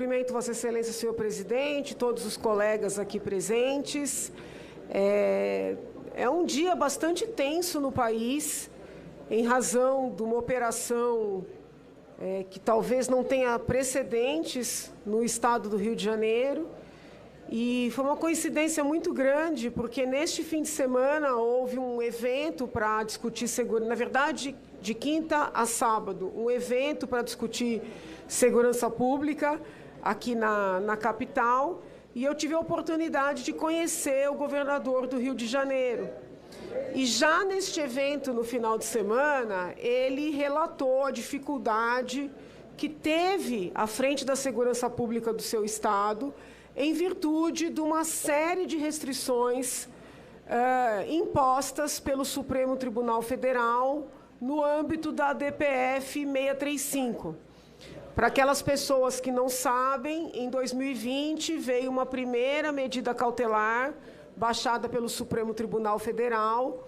cumprimento Vossa Excelência, senhor presidente, todos os colegas aqui presentes. É um dia bastante tenso no país, em razão de uma operação que talvez não tenha precedentes no estado do Rio de Janeiro. E foi uma coincidência muito grande, porque neste fim de semana houve um evento para discutir segurança, na verdade, de quinta a sábado, um evento para discutir segurança pública aqui na capital, e eu tive a oportunidade de conhecer o governador do Rio de Janeiro. E já neste evento, no final de semana, ele relatou a dificuldade que teve à frente da segurança pública do seu estado, em virtude de uma série de restrições impostas pelo Supremo Tribunal Federal no âmbito da DPF 635. Para aquelas pessoas que não sabem, em 2020 veio uma primeira medida cautelar baixada pelo Supremo Tribunal Federal,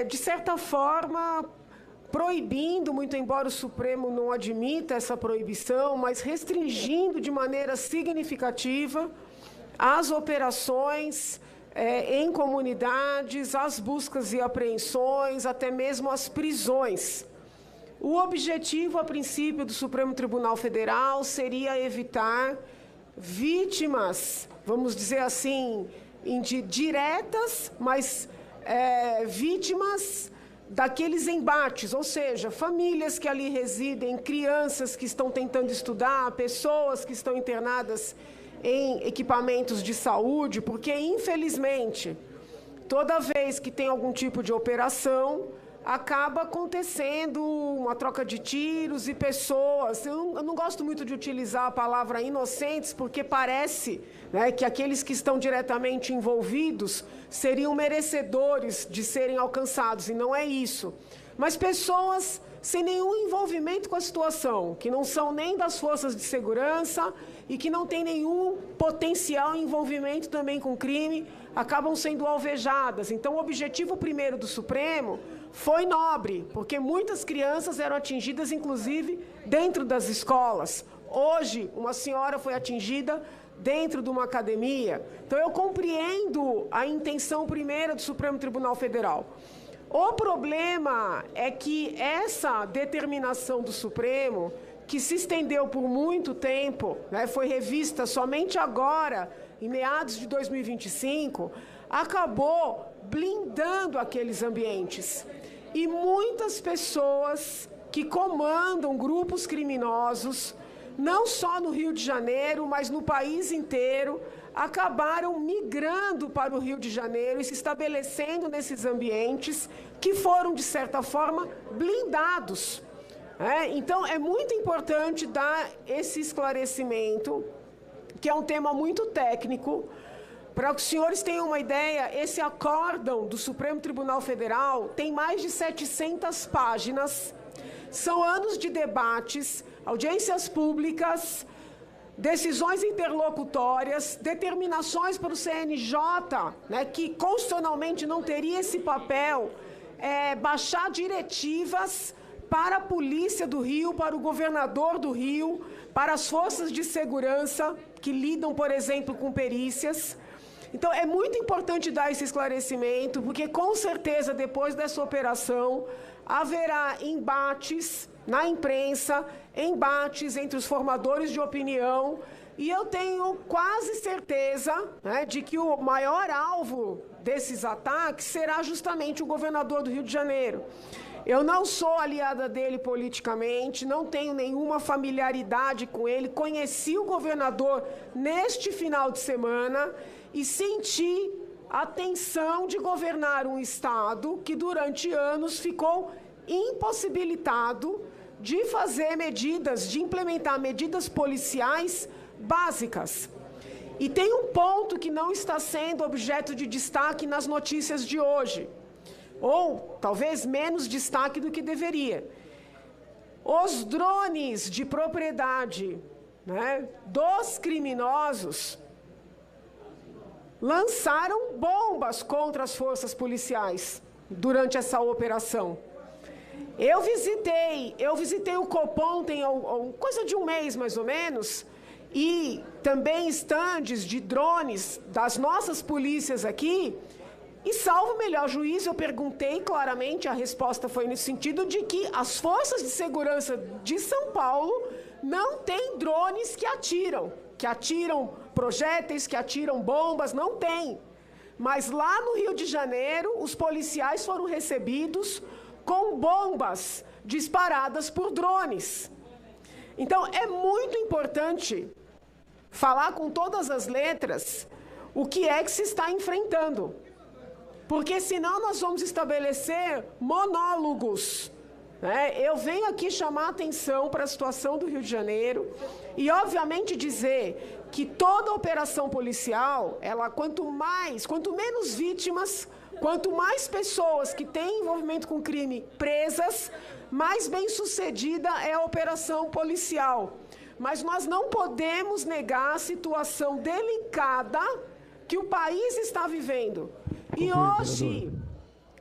de certa forma proibindo, muito embora o Supremo não admita essa proibição, mas restringindo de maneira significativa as operações em comunidades, as buscas e apreensões, até mesmo as prisões. O objetivo, a princípio, do Supremo Tribunal Federal seria evitar vítimas, vamos dizer assim, diretas, mas vítimas daqueles embates, ou seja, famílias que ali residem, crianças que estão tentando estudar, pessoas que estão internadas em equipamentos de saúde, porque, infelizmente, toda vez que tem algum tipo de operação, acaba acontecendo uma troca de tiros e pessoas. Eu não gosto muito de utilizar a palavra inocentes, porque parece, né, que aqueles que estão diretamente envolvidos seriam merecedores de serem alcançados, e não é isso. Mas pessoas sem nenhum envolvimento com a situação, que não são nem das forças de segurança e que não têm nenhum potencial envolvimento também com crime, acabam sendo alvejadas. Então, o objetivo primeiro do Supremo foi nobre, porque muitas crianças eram atingidas, inclusive, dentro das escolas. Hoje, uma senhora foi atingida dentro de uma academia. Então, eu compreendo a intenção primeira do Supremo Tribunal Federal. O problema é que essa determinação do Supremo, que se estendeu por muito tempo, né, foi revista somente agora, em meados de 2025, acabou blindando aqueles ambientes. E muitas pessoas que comandam grupos criminosos, não só no Rio de Janeiro, mas no país inteiro, acabaram migrando para o Rio de Janeiro e se estabelecendo nesses ambientes que foram, de certa forma, blindados. Então, é muito importante dar esse esclarecimento, que é um tema muito técnico. Para que os senhores tenham uma ideia, esse acórdão do Supremo Tribunal Federal tem mais de 700 páginas, são anos de debates, audiências públicas, decisões interlocutórias, determinações para o CNJ, né, que constitucionalmente não teria esse papel, baixar diretivas para a Polícia do Rio, para o governador do Rio, para as forças de segurança que lidam, por exemplo, com perícias. Então, é muito importante dar esse esclarecimento, porque, com certeza, depois dessa operação, haverá embates na imprensa, embates entre os formadores de opinião, e eu tenho quase certeza, né, de que o maior alvo desses ataques será justamente o governador do Rio de Janeiro. Eu não sou aliada dele politicamente, não tenho nenhuma familiaridade com ele, conheci o governador neste final de semana e senti a tensão de governar um estado que durante anos ficou impossibilitado de fazer medidas, de implementar medidas policiais básicas. E tem um ponto que não está sendo objeto de destaque nas notícias de hoje, ou talvez menos destaque do que deveria. Os drones de propriedade, né, dos criminosos lançaram bombas contra as forças policiais durante essa operação. Eu visitei o Copom tem coisa de um mês mais ou menos, e também estandes de drones das nossas polícias aqui, e salvo o melhor juízo, eu perguntei claramente, a resposta foi nesse sentido, de que as forças de segurança de São Paulo não têm drones que atiram projéteis, que atiram bombas, não tem. Mas lá no Rio de Janeiro, os policiais foram recebidos com bombas disparadas por drones. Então, é muito importante falar com todas as letras o que é que se está enfrentando. Porque senão nós vamos estabelecer monólogos, né? Eu venho aqui chamar a atenção para a situação do Rio de Janeiro e, obviamente, dizer que toda operação policial, ela quanto menos vítimas, quanto mais pessoas que têm envolvimento com crime presas, mais bem-sucedida é a operação policial. Mas nós não podemos negar a situação delicada que o país está vivendo. E hoje,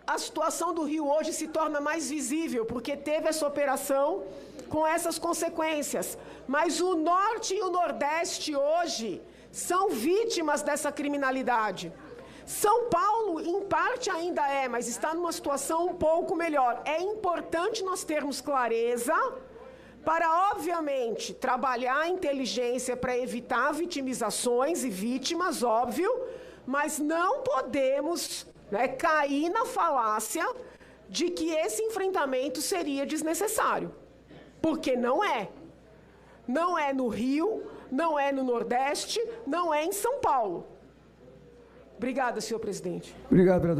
a situação do Rio hoje se torna mais visível, porque teve essa operação com essas consequências. Mas o Norte e o Nordeste hoje são vítimas dessa criminalidade. São Paulo, em parte, ainda é, mas está numa situação um pouco melhor. É importante nós termos clareza para, obviamente, trabalhar a inteligência para evitar vitimizações e vítimas, óbvio, mas não podemos, né, cair na falácia de que esse enfrentamento seria desnecessário, porque não é. Não é no Rio, não é no Nordeste, não é em São Paulo. Obrigada, senhor presidente. Obrigado, vereador.